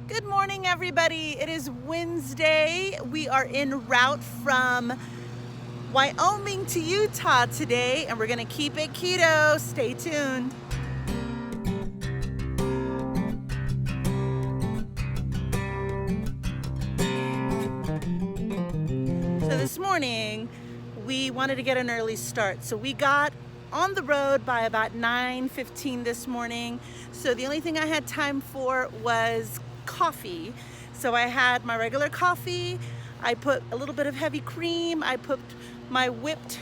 Good morning, everybody. It is Wednesday. We are en route from Wyoming to Utah today, and we're going to keep it keto. Stay tuned. So this morning, we wanted to get an early start. So we got on the road by about 9:15 this morning. So the only thing I had time for was coffee. So I had my regular coffee. I put a little bit of heavy cream. I put my whipped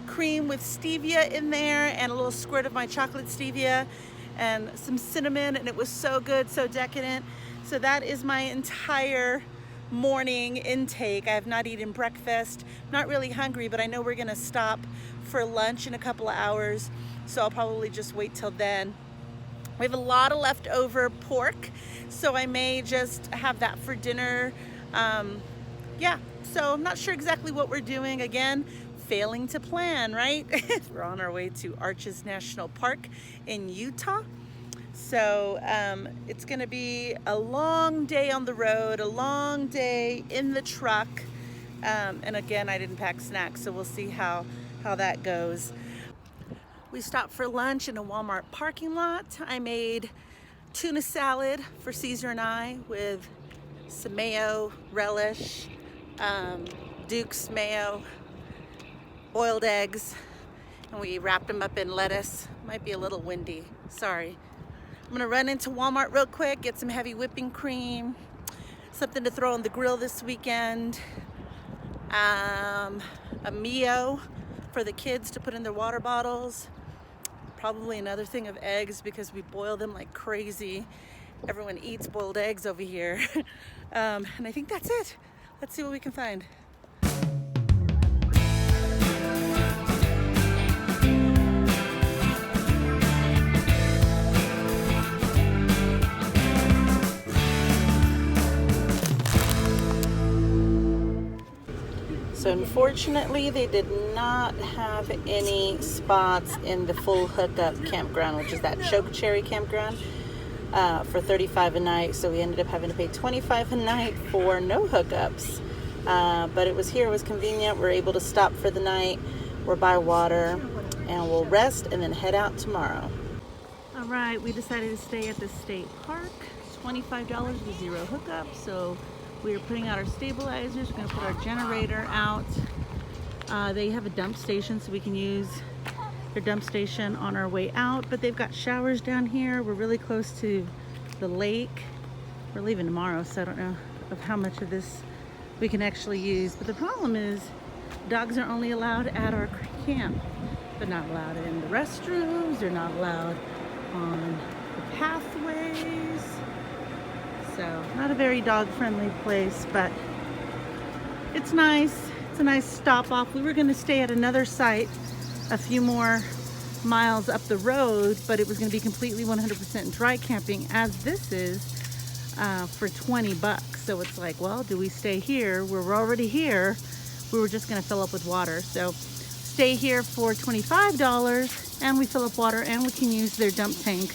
cream with stevia in there and a little squirt of my chocolate stevia and some cinnamon, and it was so good, so decadent. So that is my entire morning intake. I have not eaten breakfast. Not really hungry, but I know we're gonna stop for lunch in a couple of hours, so I'll probably just wait till then. We have a lot of leftover pork, so I may just have that for dinner. Yeah, so I'm not sure exactly what we're doing. Again, failing to plan, right? We're on our way to Arches National Park in Utah. So it's gonna be a long day on the road, a long day in the truck. And again, I didn't pack snacks, so we'll see how that goes. We stopped for lunch in a Walmart parking lot. I made tuna salad for Caesar and I with some mayo, relish, Duke's mayo, boiled eggs, and we wrapped them up in lettuce. Might be a little windy, sorry. I'm gonna run into Walmart real quick, get some heavy whipping cream, something to throw on the grill this weekend, a Mio for the kids to put in their water bottles, probably another thing of eggs because we boil them like crazy. Everyone eats boiled eggs over here. And I think that's it. Let's see what we can find. So unfortunately, they did not have any spots in the full hookup campground, which is that Choke Cherry campground, for $35 a night. So we ended up having to pay $25 a night for no hookups. But it was here, it was convenient. We're able to stop for the night. We're by water, and we'll rest and then head out tomorrow. All right, we decided to stay at the state park. $25 with 0 hookup. So we are putting out our stabilizers. We're going to put our generator out. They have a dump station, so we can use their dump station on our way out. But they've got showers down here. We're really close to the lake. We're leaving tomorrow, so I don't know of how much of this we can actually use. But the problem is dogs are only allowed at our camp. They're not allowed in the restrooms. They're not allowed on the pathways. So not a very dog-friendly place, but it's nice. It's a nice stop off. We were going to stay at another site a few more miles up the road, but it was going to be completely 100% dry camping, as this is, for $20. So it's like, well, do we stay here? We're already here. We were just going to fill up with water. So stay here for $25, and we fill up water, and we can use their dump tank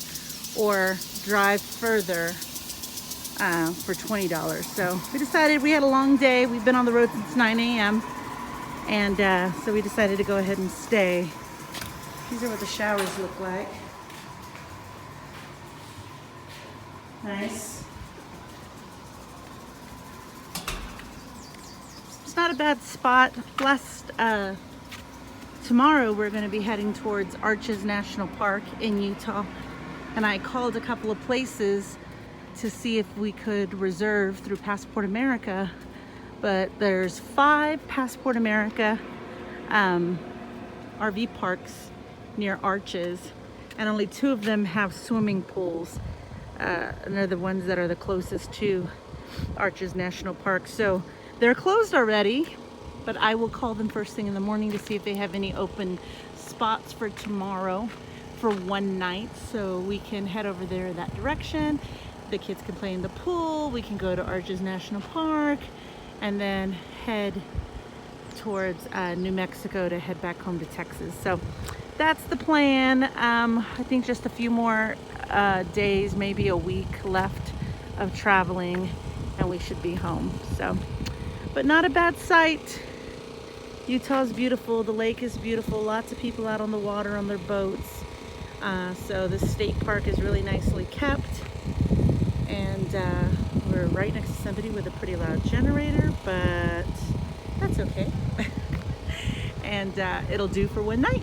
or drive further for $20. So we decided, we had a long day. We've been on the road since 9 a.m. And so we decided to go ahead and stay. These are what the showers look like. Nice. It's not a bad spot. Tomorrow we're going to be heading towards Arches National Park in Utah. And I called a couple of places to see if we could reserve through Passport America, but there's 5 Passport America RV parks near Arches, and only 2 of them have swimming pools, and they're the ones that are the closest to Arches National Park. So they're closed already, but I will call them first thing in the morning to see if they have any open spots for tomorrow for one night, so we can head over there that direction. The kids can play in the pool, we can go to Arches National Park, and then head towards New Mexico to head back home to Texas. So that's the plan. I think just a few more days, maybe a week left of traveling and we should be home. So, but not a bad sight. Utah's beautiful, the lake is beautiful, lots of people out on the water on their boats. So the state park is really nicely kept, and we're right next to somebody with a pretty loud generator, but that's okay. And it'll do for one night.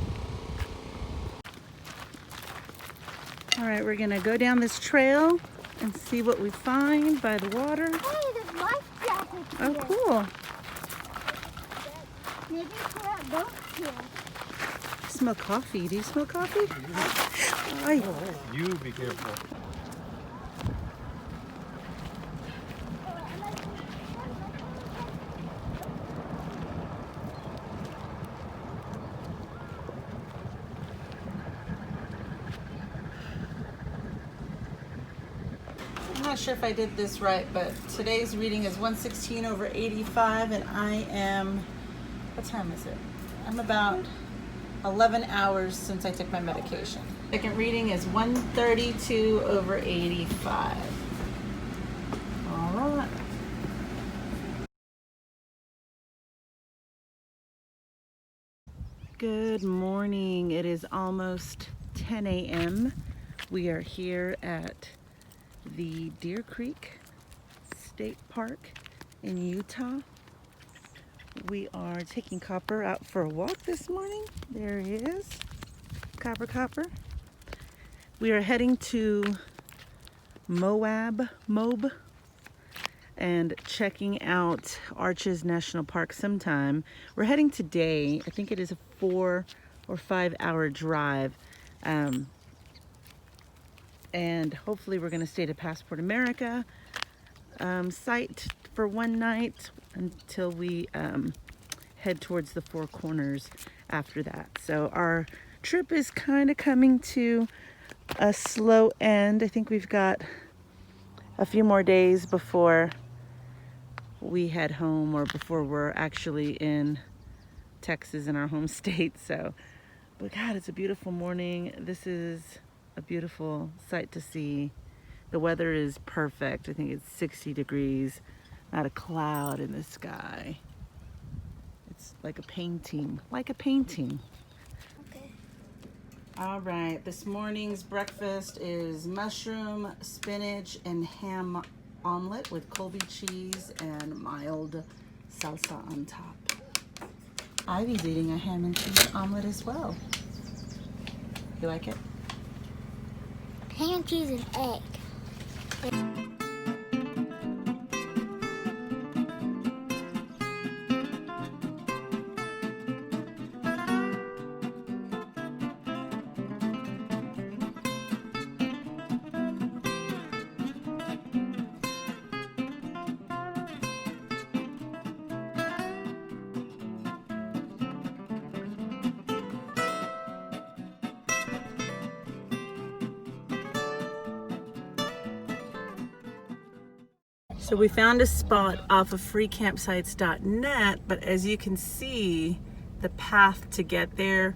All right, we're gonna go down this trail and see what we find by the water. Hey, there's life jackets here. Oh, cool. Maybe put out boats here. I smell coffee. Do you smell coffee? Ay. You be careful. I'm not sure if I did this right, but today's reading is 116/85, and I am, what time is it? I'm about 11 hours since I took my medication. Second reading is 132/85. All right. Good morning. It is almost 10 a.m. We are here at the Deer Creek State Park in Utah. We are taking Copper out for a walk this morning. There he is, Copper. We are heading to Moab, and checking out Arches National Park sometime. We're heading today. I think it is a 4 or 5 hour drive. And hopefully we're gonna stay at Passport America site for one night until we head towards the Four Corners after that. So our trip is kind of coming to a slow end. I think we've got a few more days before we head home, or before we're actually in Texas in our home state. So, but God, it's a beautiful morning. This is a beautiful sight to see. The weather is perfect. I think it's 60 degrees, not a cloud in the sky. It's like a painting, Okay. All right, this morning's breakfast is mushroom, spinach, and ham omelet with Colby cheese and mild salsa on top. Ivy's eating a ham and cheese omelet as well. You like it? Ham, cheese, and egg. So we found a spot off of freecampsites.net, but as you can see, the path to get there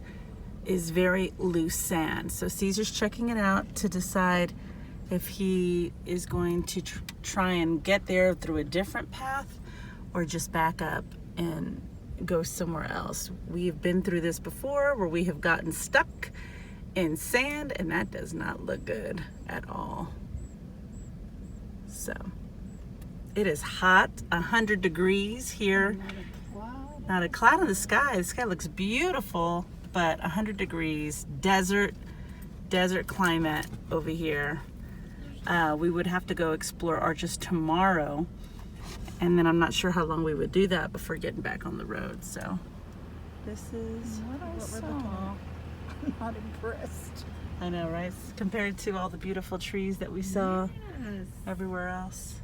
is very loose sand. So Caesar's checking it out to decide if he is going to try and get there through a different path or just back up and go somewhere else. We've been through this before where we have gotten stuck in sand, and that does not look good at all. So it is hot, 100 degrees here. Not a cloud in the sky. The sky looks beautiful, but 100 degrees, desert climate over here. We would have to go explore Arches tomorrow, and then I'm not sure how long we would do that before getting back on the road. So this is what I saw. I'm not impressed. I know, right? Compared to all the beautiful trees that we saw everywhere else.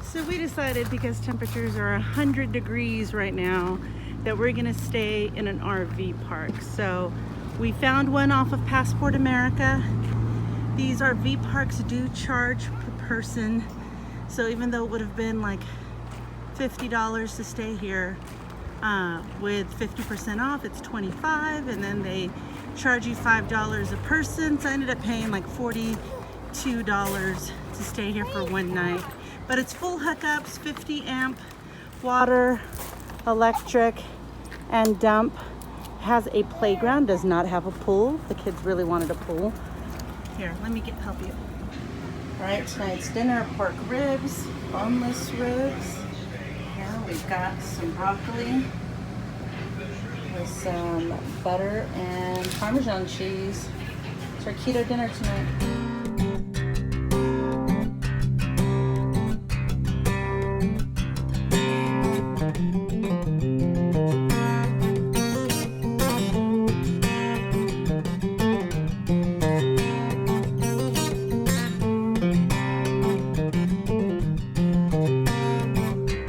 So we decided, because temperatures are 100 degrees right now, that we're gonna stay in an RV park. So we found one off of Passport America. These RV parks do charge per person. So even though it would have been like $50 to stay here, with 50% off, it's $25, and then they charge you $5 a person. So I ended up paying like $40 $32 to stay here for one night. But it's full hookups, 50 amp, water, electric, and dump. Has a playground, does not have a pool. The kids really wanted a pool. Here, let me help you. All right, tonight's dinner, pork ribs, boneless ribs. Here we've got some broccoli with some butter and Parmesan cheese. It's our keto dinner tonight.